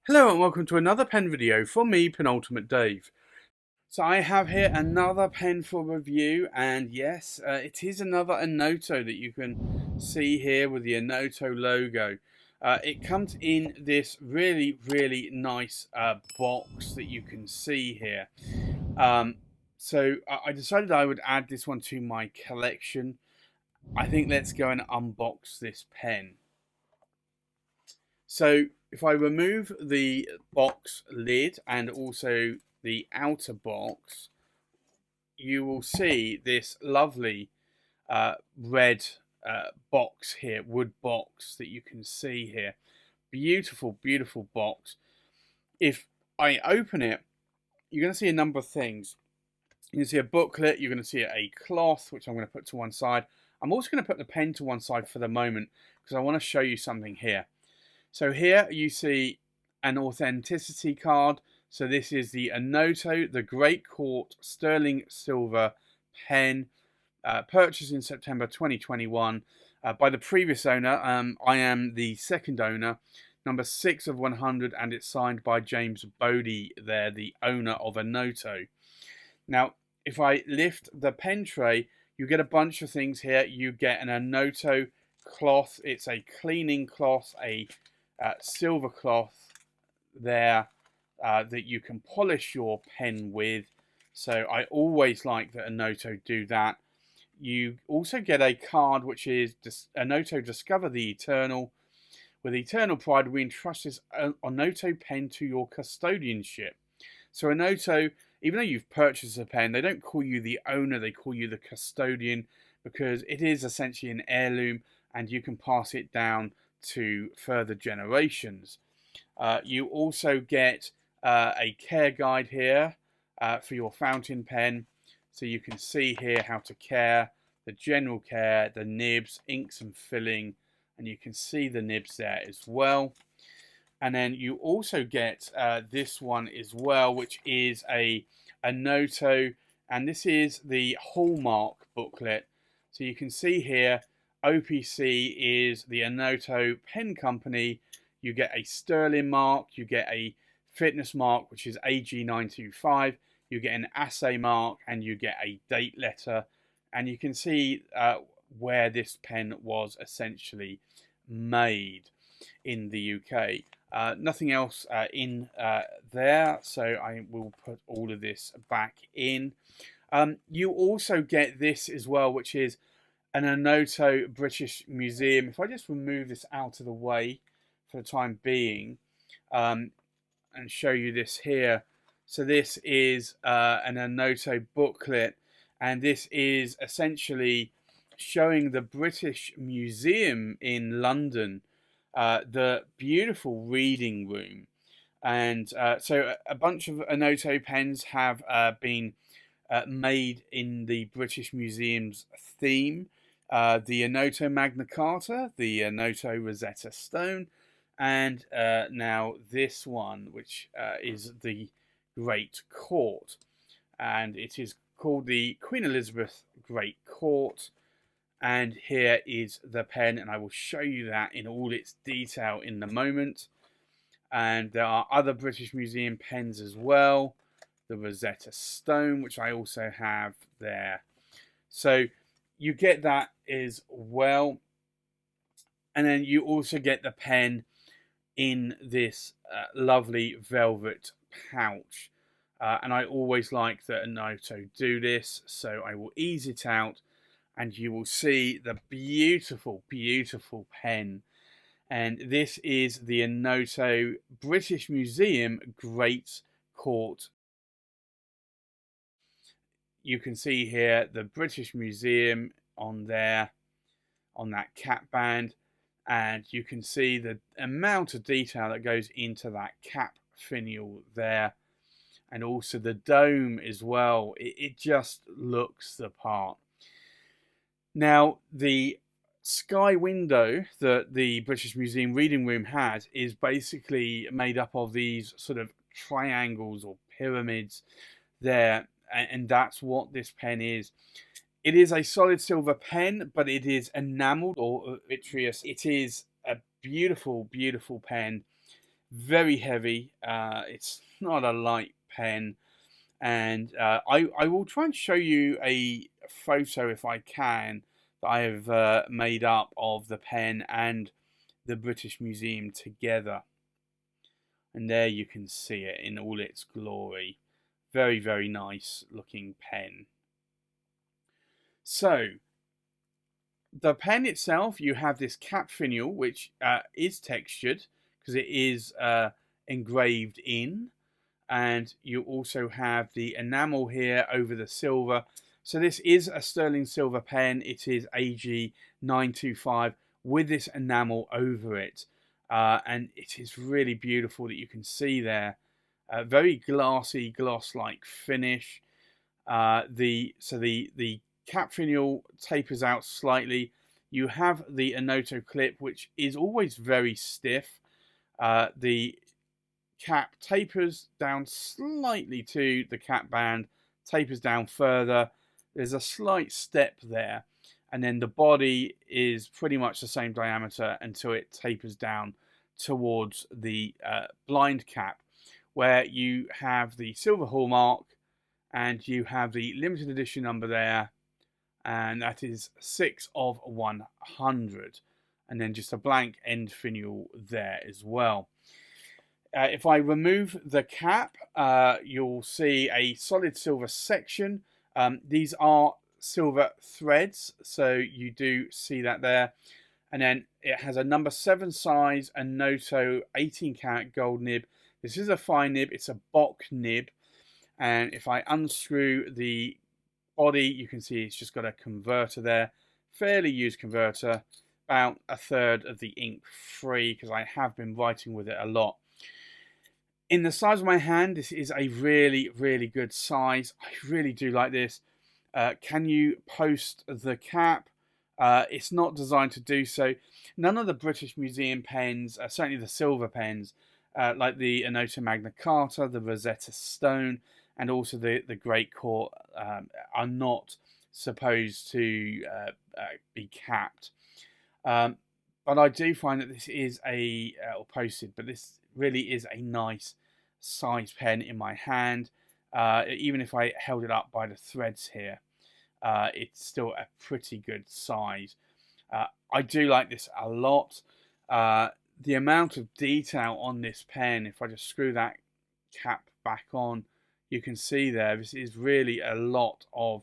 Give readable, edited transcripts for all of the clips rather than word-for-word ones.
Hello and welcome to another pen video from me, Penultimate Dave. So I have here another pen for review, and yes, it is another Onoto that you can see here with the Onoto logo. It comes in this really nice box that you can see here. So I decided I would add this one to my collection. I think let's go and unbox this pen. So if I remove the box lid and also the outer box, you will see this lovely red box here, wood box that you can see here. Beautiful box. If I open it, you're going to see a number of things. You can see a booklet, you're going to see a cloth, which I'm going to put to one side. I'm also going to put the pen to one side for the moment because I want to show you something here. So here you see an authenticity card. So this is the Onoto, the Great Court Sterling Silver pen, purchased in September 2021 by the previous owner. I am the second owner, number 6 of 100, and it's signed by James Bodie there, the owner of Onoto. Now, if I lift the pen tray, you get a bunch of things here. You get an Onoto cloth. It's a cleaning cloth, a silver cloth there that you can polish your pen with. So I always like that Onoto do that. You also get a card which is Onoto Discover the Eternal. With eternal pride, we entrust this Onoto pen to your custodianship. So Onoto, even though you've purchased a pen, they don't call you the owner, they call you the custodian, because it is essentially an heirloom and you can pass it down to further generations. You also get a care guide here for your fountain pen, so you can see here how to care, the general care, the nibs, inks and filling, and you can see the nibs there as well. And then you also get this one as well, which is a Onoto, and this is the Hallmark booklet. So you can see here OPC is the Onoto Pen Company. You get a sterling mark, you get a fitness mark, which is AG925, you get an assay mark, and you get a date letter. And you can see where this pen was essentially made in the UK. Nothing else in there, so I will put all of this back in. You also get this as well, which is an Onoto British Museum. If I just remove this out of the way for the time being and show you this here. So this is an Onoto booklet, and this is essentially showing the British Museum in London, the beautiful reading room. And so a bunch of Onoto pens have been made in the British Museum's theme. The Onoto Magna Carta, the Onoto Rosetta Stone, and now this one, which is the Great Court. And it is called the Queen Elizabeth Great Court. And here is the pen, and I will show you that in all its detail in a moment. And there are other British Museum pens as well. The Rosetta Stone, which I also have there. So you get that as well. And then you also get the pen in this lovely velvet pouch. And I always like that Onoto do this. So I will ease it out and you will see the beautiful pen. And this is the Onoto British Museum Great Court. You can see here the British Museum on there, on that cap band, and you can see the amount of detail that goes into that cap finial there, and also the dome as well. It just looks the part. Now, the sky window that the British Museum reading room has is basically made up of these sort of triangles or pyramids there, and that's what this pen is. It is a solid silver pen, but it is enameled or vitreous. It is a beautiful, beautiful pen. Very heavy. It's not a light pen. And I will try and show you a photo, if I can, that I have made up of the pen and the British Museum together. And there you can see it in all its glory. Very, very nice looking pen. So, the pen itself, you have this cap finial, which is textured because it is engraved in. And you also have the enamel here over the silver. So this is a sterling silver pen. It is AG 925 with this enamel over it. And it is really beautiful that you can see there. Very glassy, gloss-like finish. The cap finial tapers out slightly. You have the Onoto clip, which is always very stiff. The cap tapers down slightly to the cap band, tapers down further. There's a slight step there, and then the body is pretty much the same diameter until it tapers down towards the blind cap, where you have the silver hallmark and you have the limited edition number there, and that is 6 of 100, and then just a blank end finial there as well. If I remove the cap, you'll see a solid silver section. These are silver threads, so you do see that there. And then it has a number 7 size Onoto 18 karat gold nib. This is a fine nib, it's a Bock nib. And if I unscrew the body, you can see it's just got a converter there. Fairly used converter, about a third of the ink free, because I have been writing with it a lot. In the size of my hand, this is a really, really good size. I really do like this. Can you post the cap? It's not designed to do so. None of the British Museum pens, certainly the silver pens, like the Onoto Magna Carta, the Rosetta Stone, and also the Great Court, are not supposed to be capped. But I do find that this is or posted, but this really is a nice size pen in my hand. Even if I held it up by the threads here, it's still a pretty good size. I do like this a lot. The amount of detail on this pen, if I just screw that cap back on, you can see there, this is really a lot of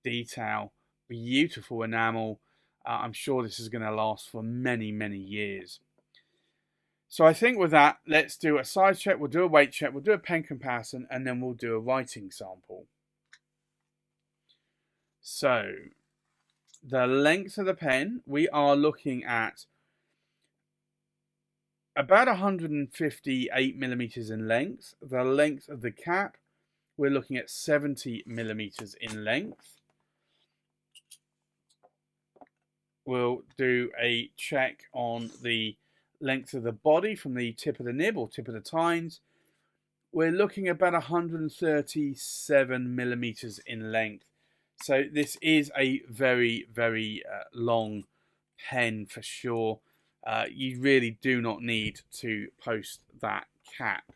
detail. Beautiful enamel. I'm sure this is going to last for many, many years. So I think with that, let's do a size check, we'll do a weight check, we'll do a pen comparison, and then we'll do a writing sample. So, the length of the pen, we are looking at about 158 millimeters in length. The length of the cap, we're looking at 70 millimeters in length. We'll do a check on the length of the body from the tip of the nib or tip of the tines. We're looking at about 137 millimeters in length. So this is a very, very long pen for sure. You really do not need to post that cap.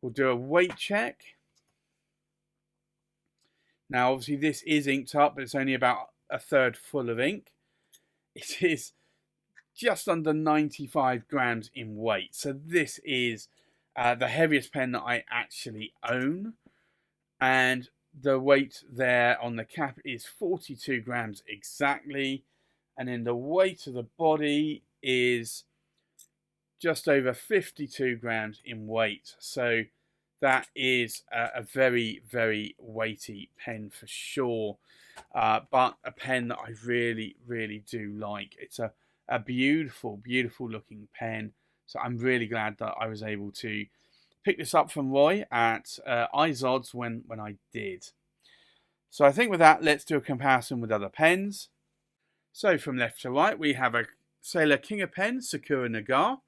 We'll do a weight check. Now, obviously, this is inked up, but it's only about a third full of ink. It is just under 95 grams in weight. So this is the heaviest pen that I actually own. And the weight there on the cap is 42 grams exactly. And then the weight of the body is just over 52 grams in weight. So that is a very, very weighty pen for sure. But a pen that I really, really do like. It's a beautiful, beautiful looking pen. So I'm really glad that I was able to pick this up from Roy at iZods when I did. So I think with that, let's do a comparison with other pens. So from left to right, we have a Sailor King of Pens, Sakura Nagar,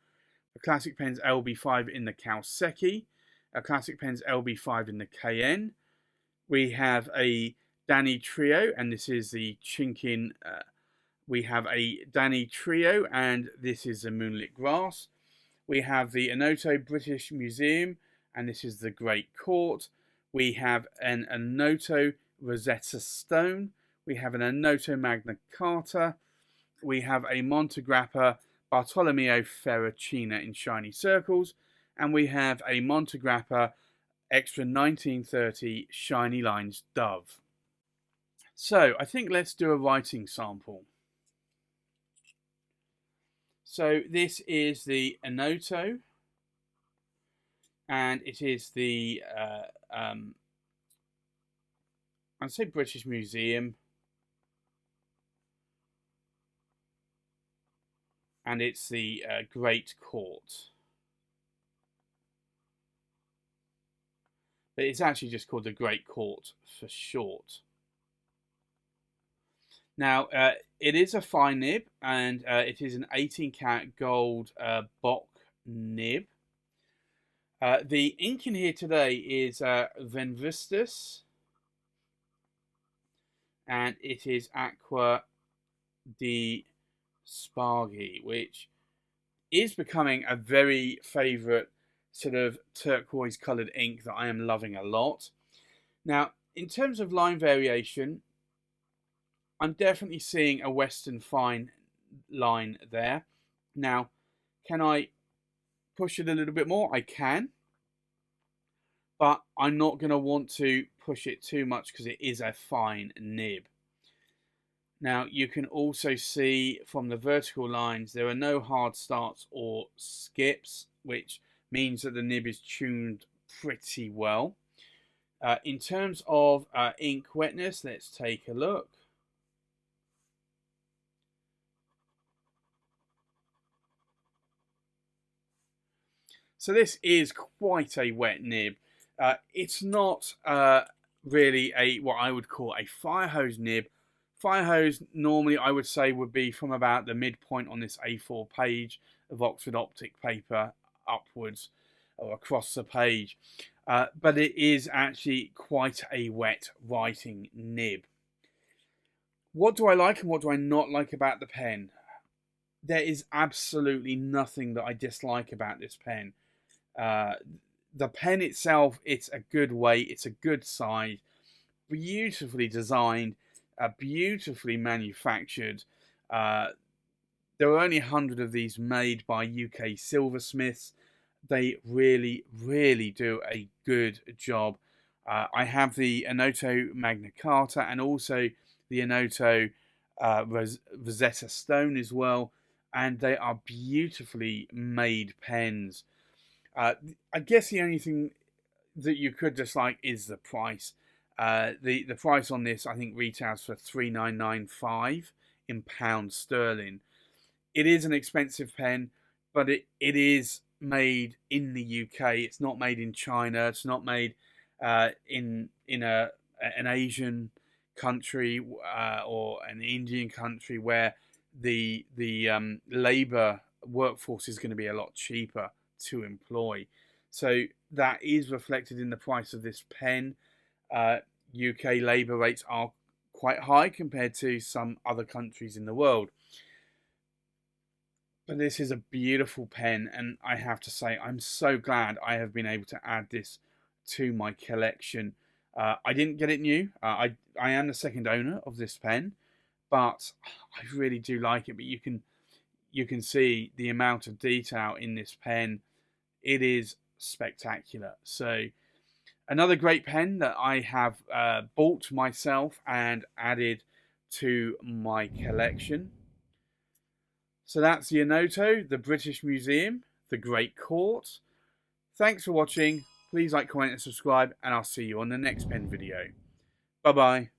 a Classic Pens LB5 in the Kaoseki, a Classic Pens LB5 in the Cayenne, We have a Danny Trio, and this is the Chinkin. We have a Danny Trio, and this is the Moonlit Grass. We have the Onoto British Museum, and this is the Great Court. We have an Onoto Rosetta Stone. We have an Onoto Magna Carta. We have a Montegrappa Bartolomeo Ferracina in shiny circles. And we have a Montegrappa Extra 1930 Shiny Lines Dove. So I think let's do a writing sample. So this is the Onoto, and it is the I'd say British Museum, and it's the Great Court. But it's actually just called the Great Court for short. Now, it is a fine nib, and it is an 18-karat gold Bock nib. The ink in here today is Venvistus, and it is Aqua di Spargi, which is becoming a very favourite sort of turquoise coloured ink that I am loving a lot. Now, in terms of line variation, I'm definitely seeing a Western fine line there. Now, can I push it a little bit more? I can, but I'm not going to want to push it too much because it is a fine nib. Now, you can also see from the vertical lines there are no hard starts or skips, which means that the nib is tuned pretty well. In terms of ink wetness, let's take a look. So this is quite a wet nib. It's not really what I would call a fire hose nib. Fire hose normally I would say would be from about the midpoint on this A4 page of Oxford Optic paper upwards or across the page. But it is actually quite a wet writing nib. What do I like and what do I not like about the pen? There is absolutely nothing that I dislike about this pen. The pen itself, it's a good weight, it's a good size, beautifully designed, beautifully manufactured. There are only 100 of these made by UK silversmiths. They really, really do a good job. I have the Onoto Magna Carta and also the Onoto Rosetta Stone as well, and they are beautifully made pens. I guess the only thing that you could dislike is the price. The price on this I think retails for £3,995 in pounds sterling. It is an expensive pen, but it is made in the UK. It's not made in China. It's not made in an Asian country or an Indian country where the labour workforce is going to be a lot cheaper to employ. So that is reflected in the price of this pen. UK labour rates are quite high compared to some other countries in the world. But this is a beautiful pen, and I have to say I'm so glad I have been able to add this to my collection. I didn't get it new. I am the second owner of this pen, but I really do like it. But you can see the amount of detail in this pen. It is spectacular. So another great pen that I have bought myself and added to my collection. So that's the Onoto, the British Museum, the Great Court. Thanks for watching. Please like, comment and subscribe, and I'll see you on the next pen video. Bye bye.